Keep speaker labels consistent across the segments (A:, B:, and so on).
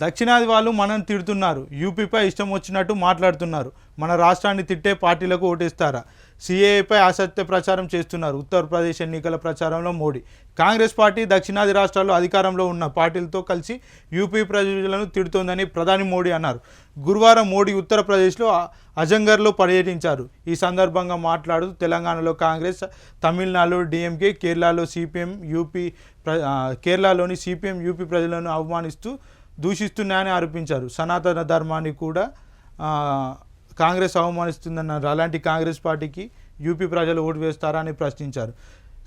A: దక్షిణాది వాళ్ళు మనం తిడుతున్నారు, యూపీపై ఇష్టం వచ్చినట్టు మాట్లాడుతున్నారు, మన రాష్ట్రాన్ని తిట్టే పార్టీలకు ఓటేస్తారా? సిఏఏపై అసత్య ప్రచారం చేస్తున్నారు. ఉత్తరప్రదేశ్ ఎన్నికల ప్రచారంలో మోడీ. కాంగ్రెస్ పార్టీ దక్షిణాది రాష్ట్రాల్లో అధికారంలో ఉన్న పార్టీలతో కలిసి యూపీ ప్రజలను తిడుతోందని ప్రధాని మోడీ అన్నారు. గురువారం మోడీ ఉత్తరప్రదేశ్లో అజంగర్లో పర్యటించారు. ఈ సందర్భంగా మాట్లాడుతూ తెలంగాణలో కాంగ్రెస్, తమిళనాడులో డిఎంకే, కేరళలోని సిపిఎం యూపీ ప్రజలను అవమానిస్తూ దూషిస్తున్నాయని ఆరోపించారు. సనాతన ధర్మాన్ని కూడా కాంగ్రెస్ అవమానిస్తుందన్నారు. అలాంటి కాంగ్రెస్ పార్టీకి యూపీ ప్రజలు ఓటు వేస్తారా అని ప్రశ్నించారు.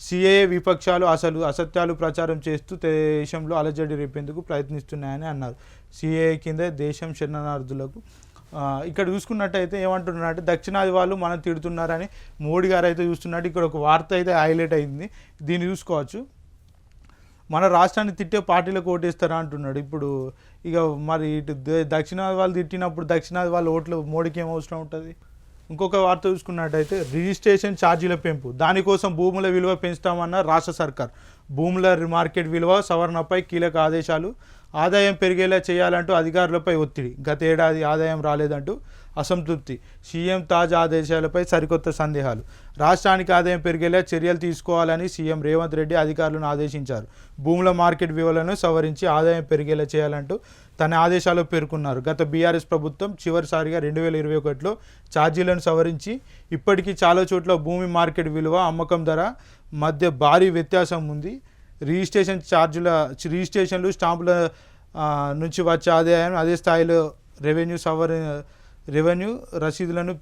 A: సిఏఏ విపక్షాలు అసత్యాలు ప్రచారం చేస్తూ దేశంలో అలజడి రేపేందుకు ప్రయత్నిస్తున్నాయని అన్నారు. సిఏఏ కింద దేశం శరణార్థులకు ఇక్కడ చూసుకున్నట్టయితే ఏమంటున్నారంటే దక్షిణాది వాళ్ళు మనం తిడుతున్నారని మోడీ గారు అయితే చూస్తున్నట్టు ఇక్కడ ఒక వార్త అయితే హైలైట్ అయింది. దీన్ని చూసుకోవచ్చు. మన రాష్ట్రాన్ని తిట్టే పార్టీలకు ఓటేస్తారా అంటున్నాడు. ఇప్పుడు ఇక మరి ఇటు దక్షిణాది వాళ్ళు తిట్టినప్పుడు దక్షిణాది వాళ్ళ ఓట్లు మోడీకి ఏం అవసరం ఉంటుంది? ఇంకొక వార్త చూసుకున్నట్టయితే రిజిస్ట్రేషన్ ఛార్జీల పెంపు, దానికోసం భూముల విలువ పెంచుతామన్న రాష్ట్ర సర్కార్. భూముల మార్కెట్ విలువ సవరణపై కీలక ఆదేశాలు. ఆదాయం పెరిగేలా చేయాలంటూ అధికారులపై ఒత్తిడి. గత ఏడాది ఆదాయం రాలేదంటూ అసంతృప్తి. సీఎం తాజా ఆదేశాలపై సరికొత్త సందేహాలు. రాష్ట్రానికి ఆదాయం పెరిగేలా చర్యలు తీసుకోవాలని సీఎం రేవంత్ రెడ్డి అధికారులను ఆదేశించారు. భూముల మార్కెట్ విలువలను సవరించి ఆదాయం పెరిగేలా చేయాలంటూ తన ఆదేశాల్లో పేర్కొన్నారు. గత బీఆర్ఎస్ ప్రభుత్వం చివరిసారిగా 2021లో ఛార్జీలను సవరించి ఇప్పటికీ చాలా చోట్ల భూమి మార్కెట్ విలువ, అమ్మకం ధర మధ్య భారీ వ్యత్యాసం ఉంది. రిజిస్ట్రేషన్లు, స్టాంపుల నుంచి వచ్చే ఆదాయం అదే స్థాయిలో రెవెన్యూ రసీదులను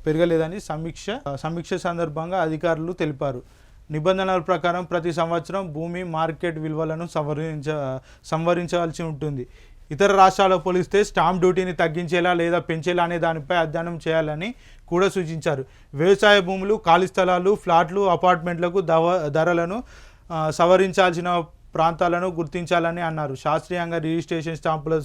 A: పెరగలేదని సమీక్ష సందర్భంగా అధికారులు తెలిపారు. నిబంధనల ప్రకారం ప్రతి సంవత్సరం భూమి మార్కెట్ విలువలను సంవరించాల్సి ఉంటుంది. ఇతర రాష్ట్రాల్లో పోలిస్తే స్టాంప్ డ్యూటీని తగ్గించేలా లేదా పెంచేలా అనే దానిపై అధ్యయనం చేయాలని కూడా సూచించారు. వ్యవసాయ భూములు, ఖాళీ స్థలాలు, ఫ్లాట్లు, అపార్ట్మెంట్లకు ధరలను సవరించాల్సిన ప్రాంతాలను గుర్తించాలని అన్నారు. శాస్త్రీయంగా రిజిస్ట్రేషన్ స్టాంపుల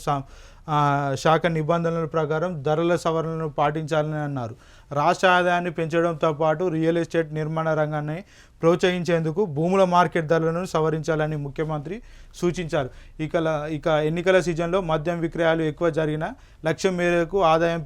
A: శాఖ నిబంధనల ప్రకారం ధరల సవరణను పాటించాలని అన్నారు. రాష్ట్ర ఆదాయాన్ని పెంచడంతో పాటు రియల్ ఎస్టేట్ నిర్మాణ రంగాన్ని ప్రోత్సహించేందుకు భూముల మార్కెట్ ధరలను సవరించాలని ముఖ్యమంత్రి సూచించారు. ఇక ఎన్నికల సీజన్లో మద్యం విక్రయాలు ఎక్కువ జరిగిన లక్ష్యం మేరకు ఆదాయం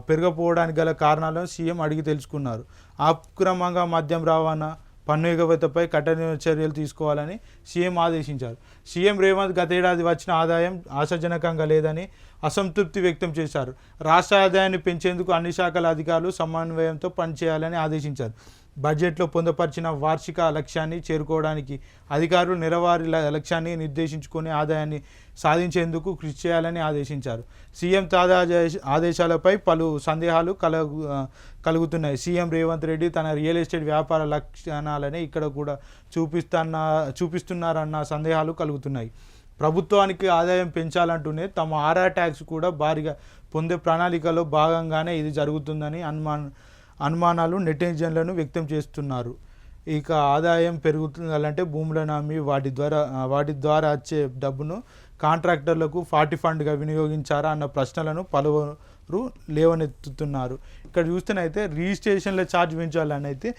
A: పెరగపోవడానికి గల కారణాలను సీఎం అడిగి తెలుసుకున్నారు. అక్రమంగా మద్యం రవాణా, పన్ను ఎగవేతపై కఠిన చర్యలు తీసుకోవాలని సీఎం ఆదేశించారు. సీఎం రేవంత్ గతేడాది వచ్చిన ఆదాయం ఆశాజనకంగా లేదని అసంతృప్తి వ్యక్తం చేశారు. రాష్ట్ర ఆదాయాన్ని పెంచేందుకు అన్ని శాఖల అధికారులు సమన్వయంతో పనిచేయాలని ఆదేశించారు. బడ్జెట్లో పొందుపరిచిన వార్షిక లక్ష్యాన్ని చేరుకోవడానికి అధికారులు నెలవారీ లక్ష్యాన్ని నిర్దేశించుకొని ఆదాయాన్ని సాధించేందుకు కృషి చేయాలని ఆదేశించారు. సీఎం తాజా ఆదేశాలపై పలు సందేహాలు కలుగుతున్నాయి. సీఎం రేవంత్ రెడ్డి తన రియల్ ఎస్టేట్ వ్యాపార లక్షణాలని ఇక్కడ కూడా చూపిస్తున్నారన్న సందేహాలు కలుగుతున్నాయి. ప్రభుత్వానికి ఆదాయం పెంచాలంటూనే తమ ఆర్ఆ ట్యాక్స్ కూడా భారీగా పొందే ప్రణాళికలో భాగంగానే ఇది జరుగుతుందని అనుమానాలు నెటిజన్లను వ్యక్తం చేస్తున్నారు. ఇక ఆదాయం పెరుగుతుందంటే భూములను అమ్మి వాటి ద్వారా వచ్చే డబ్బును కాంట్రాక్టర్లకు పార్టీ ఫండ్గా వినియోగించారా అన్న ప్రశ్నలను పలువురు లేవనెత్తుతున్నారు. ఇక్కడ చూస్తేనైతే రిజిస్ట్రేషన్ల ఛార్జ్ పెంచాలని అయితే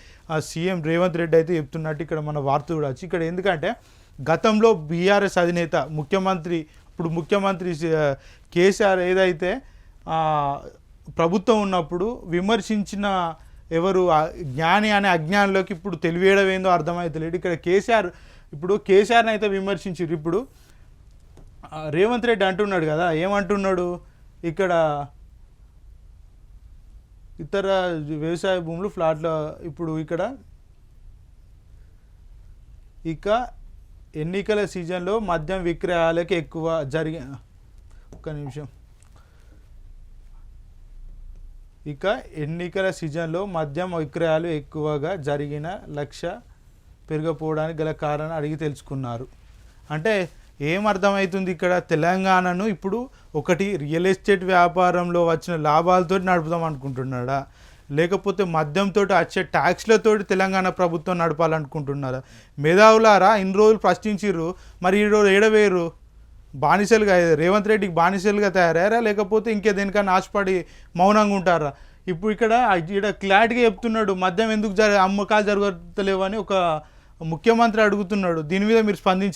A: సీఎం రేవంత్ రెడ్డి అయితే చెప్తున్నట్టు ఇక్కడ మన వార్త కూడా వచ్చి ఇక్కడ ఎందుకంటే గతంలో బీఆర్ఎస్ అధినేత ముఖ్యమంత్రి కేసీఆర్ ఏదైతే ప్రభుత్వం ఉన్నప్పుడు విమర్శించిన ఎవరు జ్ఞాని అనే అజ్ఞానంలోకి ఇప్పుడు తెలివేయడం ఏందో అర్థమవుతలేదు. ఇక్కడ కేసీఆర్ని అయితే విమర్శించారు. ఇప్పుడు రేవంత్ రెడ్డి అంటున్నాడు కదా, ఏమంటున్నాడు, ఇక్కడ ఇతర వ్యవసాయ భూములు, ఫ్లాట్ల ఇప్పుడు ఇక ఎన్నికల సీజన్లో మద్యం విక్రయాలకి ఎక్కువ ఎన్నికల సీజన్లో మద్యం విక్రయాలు ఎక్కువగా జరిగిన లక్ష్య పెరగపోవడానికి గల కారణం అడిగి తెలుసుకున్నారు. అంటే ఏమర్థమవుతుంది ఇక్కడ, తెలంగాణను ఇప్పుడు ఒకటి రియల్ ఎస్టేట్ వ్యాపారంలో వచ్చిన లాభాలతో నడుపుదాం అనుకుంటున్నాడా, లేకపోతే మద్యంతో వచ్చే ట్యాక్స్లతోటి తెలంగాణ ప్రభుత్వం నడపాలనుకుంటున్నారా? మేధావులారా ఇన్ని రోజులు ప్రశ్నించిర్రు, మరి ఈరోజు ఏడవేరు బానిసలుగా రేవంత్ రెడ్డికి బానిసలుగా తయారయ్యారా, లేకపోతే ఇంకేదేనికన్నా ఆశపడి మౌనంగా ఉంటారా? ఇప్పుడు ఇక్కడ క్లారిటీగా చెప్తున్నాడు, మద్యం ఎందుకు అమ్మకాలు జరగలేవని ఒక ముఖ్యమంత్రి అడుగుతున్నాడు. దీని మీద మీరు స్పందించారు.